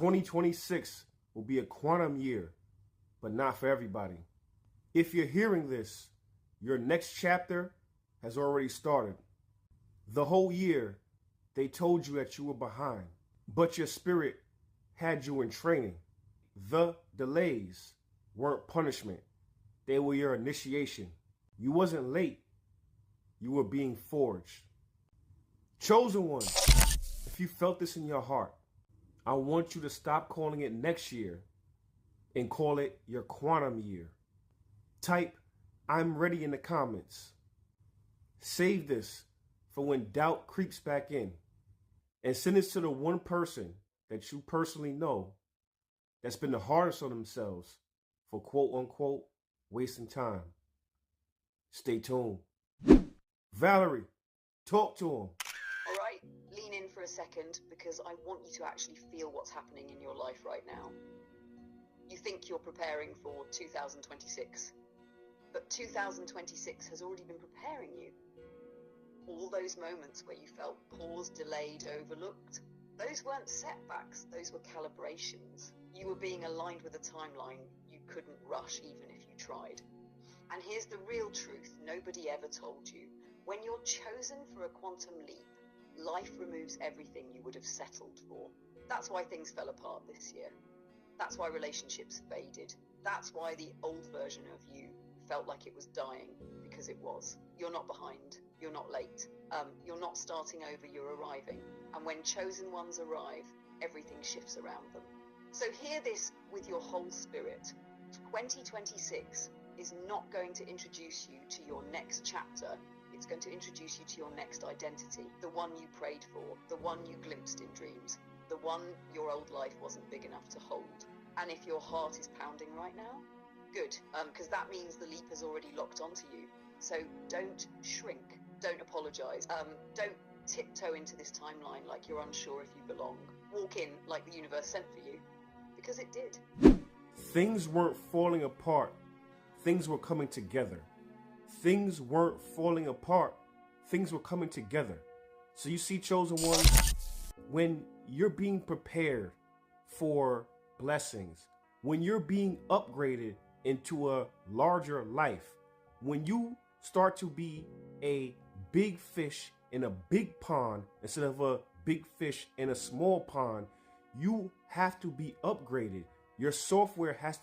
2026 will be a quantum year, but not for everybody. If you're hearing this, your next chapter has already started. The whole year, they told you that you were behind, but your spirit had you in training. The delays weren't punishment. They were your initiation. You wasn't late. You were being forged. Chosen one, if you felt this in your heart, I want you to stop calling it next year and call it your quantum year. Type, I'm ready in the comments. Save this for when doubt creeps back in. And send this to the one person that you personally know that's been the hardest on themselves for quote unquote wasting time. Stay tuned. Valerie, talk to him. All right, lean in for a second because I want you to actually feel what's happening in your life right now. You think you're preparing for 2026, but 2026 has already been preparing you. All those moments where you felt paused, delayed, overlooked, those weren't setbacks, those were calibrations. You were being aligned with a timeline you couldn't rush even if you tried. And here's the real truth nobody ever told you. When you're chosen for a quantum leap, life removes everything you would have settled for. That's why things fell apart this year. That's why relationships faded. That's why the old version of you felt like it was dying, because it was. You're not behind. You're not late. You're not starting over, you're arriving. And when chosen ones arrive, everything shifts around them. So hear this with your whole spirit. 2026 is not going to introduce you to your next chapter. It's going to introduce you to your next identity, the one you prayed for, the one you glimpsed in dreams, the one your old life wasn't big enough to hold. And if your heart is pounding right now, good, because that means the leap has already locked onto you. So don't shrink, don't apologize, don't tiptoe into this timeline like you're unsure if you belong. Walk in like the universe sent for you, because it did. Things weren't falling apart. Things were coming together. Things weren't falling apart. Things were coming together. So you see, chosen one, when you're being prepared for blessings, when you're being upgraded into a larger life, when you start to be a big fish in a big pond instead of a big fish in a small pond, you have to be upgraded. Your software has to